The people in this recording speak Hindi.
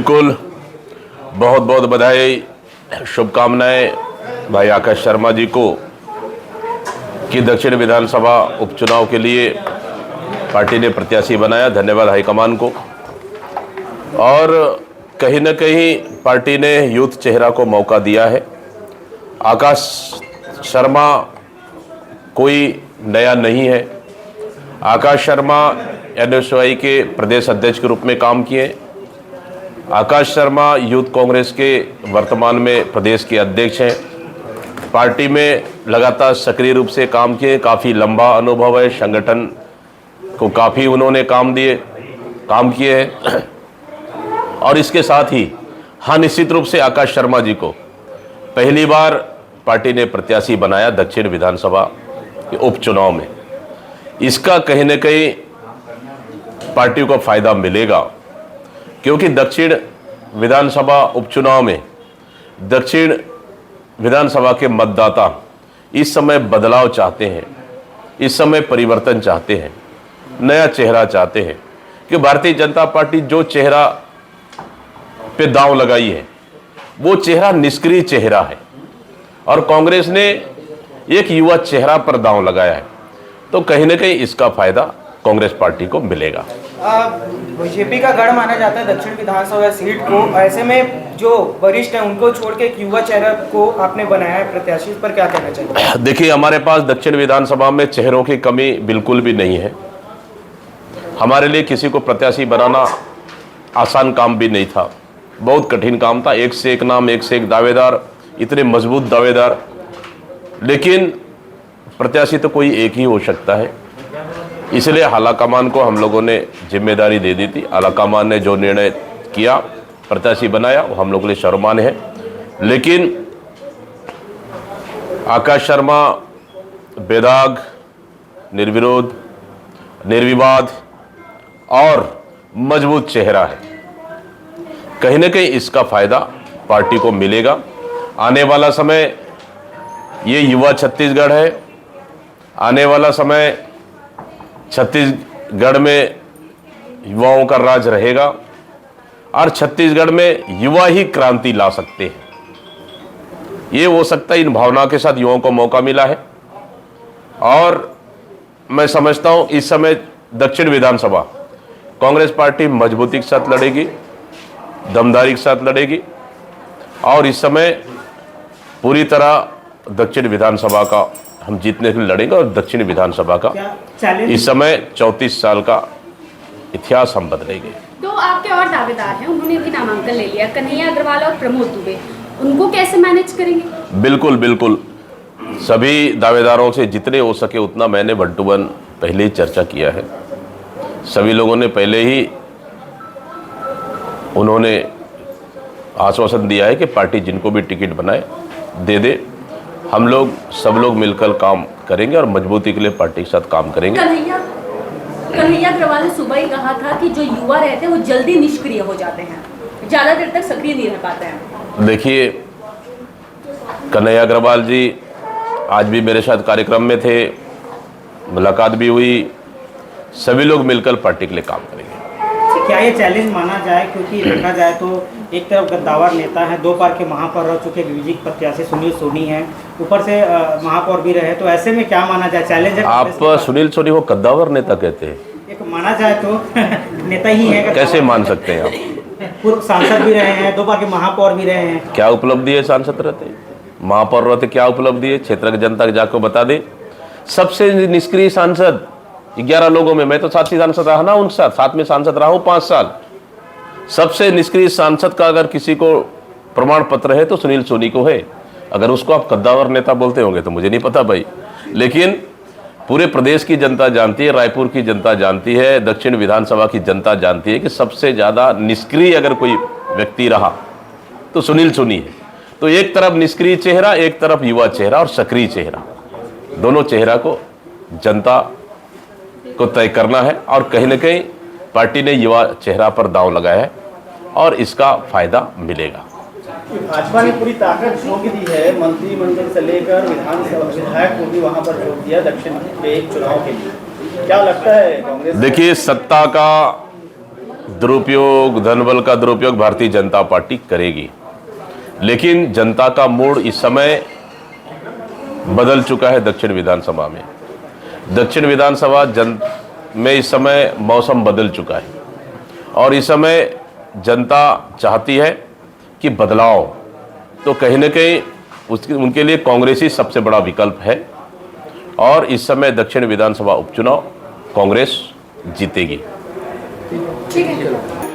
बिल्कुल, बहुत बहुत बधाई, शुभकामनाएं भाई आकाश शर्मा जी को कि दक्षिण विधानसभा उपचुनाव के लिए पार्टी ने प्रत्याशी बनाया। धन्यवाद हाईकमान को। और कहीं न कहीं पार्टी ने यूथ चेहरा को मौका दिया है। आकाश शर्मा कोई नया नहीं है। आकाश शर्मा एनएसयूआई के प्रदेश अध्यक्ष के रूप में काम किए। आकाश शर्मा यूथ कांग्रेस के वर्तमान में प्रदेश के अध्यक्ष हैं। पार्टी में लगातार सक्रिय रूप से काम किए। काफ़ी लंबा अनुभव है। संगठन को काफ़ी उन्होंने काम किए हैं। और इसके साथ ही हाँ, निश्चित रूप से आकाश शर्मा जी को पहली बार पार्टी ने प्रत्याशी बनाया दक्षिण विधानसभा के उपचुनाव में। इसका कहीं न कहीं पार्टी को फायदा मिलेगा, क्योंकि दक्षिण विधानसभा उपचुनाव में दक्षिण विधानसभा के मतदाता इस समय बदलाव चाहते हैं, इस समय परिवर्तन चाहते हैं, नया चेहरा चाहते हैं। कि भारतीय जनता पार्टी जो चेहरा पे दांव लगाई है वो चेहरा निष्क्रिय चेहरा है, और कांग्रेस ने एक युवा चेहरा पर दांव लगाया है। तो कहीं ना कहीं इसका फायदा कांग्रेस पार्टी को मिलेगा। बीजेपी का गढ़ माना जाता है दक्षिण विधानसभा सीट को। ऐसे में जो वरिष्ठ हैं उनको छोड़ के एक युवा चेहरा को आपने बनाया है प्रत्याशी, पर क्या कहना चाहिए? देखिए, हमारे पास दक्षिण विधानसभा में चेहरों की कमी बिल्कुल भी नहीं है। हमारे लिए किसी को प्रत्याशी बनाना आसान काम भी नहीं था, बहुत कठिन काम था। एक से एक नाम, एक से एक दावेदार, इतने मजबूत दावेदार। लेकिन प्रत्याशी तो कोई एक ही हो सकता है, इसलिए आलाकमान को हम लोगों ने जिम्मेदारी दे दी थी। आलाकमान ने जो निर्णय किया, प्रत्याशी बनाया, वो हम लोगों के लिए शर्मान्य है। लेकिन आकाश शर्मा बेदाग, निर्विरोध, निर्विवाद और मजबूत चेहरा है। कहीं न कहीं इसका फायदा पार्टी को मिलेगा। आने वाला समय ये युवा छत्तीसगढ़ है। आने वाला समय छत्तीसगढ़ में युवाओं का राज रहेगा, और छत्तीसगढ़ में युवा ही क्रांति ला सकते हैं। ये हो सकता है, इन भावनाओं के साथ युवाओं को मौका मिला है। और मैं समझता हूं इस समय दक्षिण विधानसभा कांग्रेस पार्टी मजबूती के साथ लड़ेगी, दमदारी के साथ लड़ेगी। और इस समय पूरी तरह दक्षिण विधानसभा का हम जीतने के लिए लड़ेंगे। और दक्षिण विधानसभा का इस समय 34 साल का इतिहास हम बदलेंगे। तो आपके और दावेदार हैं, उन्होंने भी नामांकन ले लिया, कन्हैया अग्रवाल और प्रमोद दुबे, उनको कैसे मैनेज करेंगे? बिल्कुल बिल्कुल, सभी दावेदारों से जितने हो सके उतना मैंने 1 to 1 पहले ही चर्चा किया है। सभी लोगों ने पहले ही उन्होंने आश्वासन दिया है कि पार्टी जिनको भी टिकट बनाए दे दे। हम लोग सब लोग मिलकर काम करेंगे और मजबूती के लिए पार्टी के साथ काम करेंगे। कन्हैया अग्रवाल ने सुबह ही कहा था कि जो युवा रहते हैं वो जल्दी निष्क्रिय हो जाते हैं, ज़्यादा देर तक सक्रिय नहीं रह पाते हैं। देखिए, कन्हैया अग्रवाल जी आज भी मेरे साथ कार्यक्रम में थे, मुलाकात भी हुई। सभी लोग मिलकर पार्टी के लिए काम करेंगे। क्या ये चैलेंज माना जाए? क्योंकि देखा जाए तो एक तरफ गद्दावर नेता है, 2 बार के महापौर रह चुके विवेक प्रत्याशी सुनील सोनी हैं, ऊपर से महापौर भी रहे। तो ऐसे में क्या माना जाए, चैलेंज है? आप सुनील सोनी को गद्दावर नेता कहते हैं? एक माना जाए तो नेता ही है। कैसे मान सकते हैं आप? पूर्व सांसद भी रहे हैं, 2 बार के महापौर भी रहे हैं। क्या उपलब्धि है सांसद रहते, महापौर रहते? क्या उपलब्धि है? क्षेत्र की जनता जाकर बता दे। सबसे निष्क्रिय सांसद 11 लोगों में, मैं तो साथी सांसद रहा ना, उनके साथ में सांसद रहा हूँ 5 साल। सबसे निष्क्रिय सांसद का अगर किसी को प्रमाण पत्र है तो सुनील सोनी को है। अगर उसको आप कद्दावर नेता बोलते होंगे तो मुझे नहीं पता भाई। लेकिन पूरे प्रदेश की जनता जानती है, रायपुर की जनता जानती है, दक्षिण विधानसभा की जनता जानती है कि सबसे ज़्यादा निष्क्रिय अगर कोई व्यक्ति रहा तो सुनील सोनी है। तो एक तरफ निष्क्रिय चेहरा, एक तरफ युवा चेहरा और सक्रिय चेहरा, दोनों चेहरा को जनता को तय करना है। और कहीं न कहीं पार्टी ने युवा चेहरा पर दांव लगाया है और इसका फायदा मिलेगा। भाजपा ने पूरी ताकत झोंक दी है, मंत्रिमंडल से लेकर विधानसभा विधायक को भी वहां पर झोंक दिया दक्षिण के एक चुनाव के लिए। क्या लगता है कांग्रेस? देखिए, सत्ता का दुरुपयोग, धनबल का दुरुपयोग भारतीय जनता पार्टी करेगी, लेकिन जनता का मूड इस समय बदल चुका है। दक्षिण विधानसभा में, दक्षिण विधानसभा में इस समय मौसम बदल चुका है और इस समय जनता चाहती है कि बदलाव, तो कहीं ना कहीं उनके लिए कांग्रेस ही सबसे बड़ा विकल्प है और इस समय दक्षिण विधानसभा उपचुनाव कांग्रेस जीतेगी। ठीक है।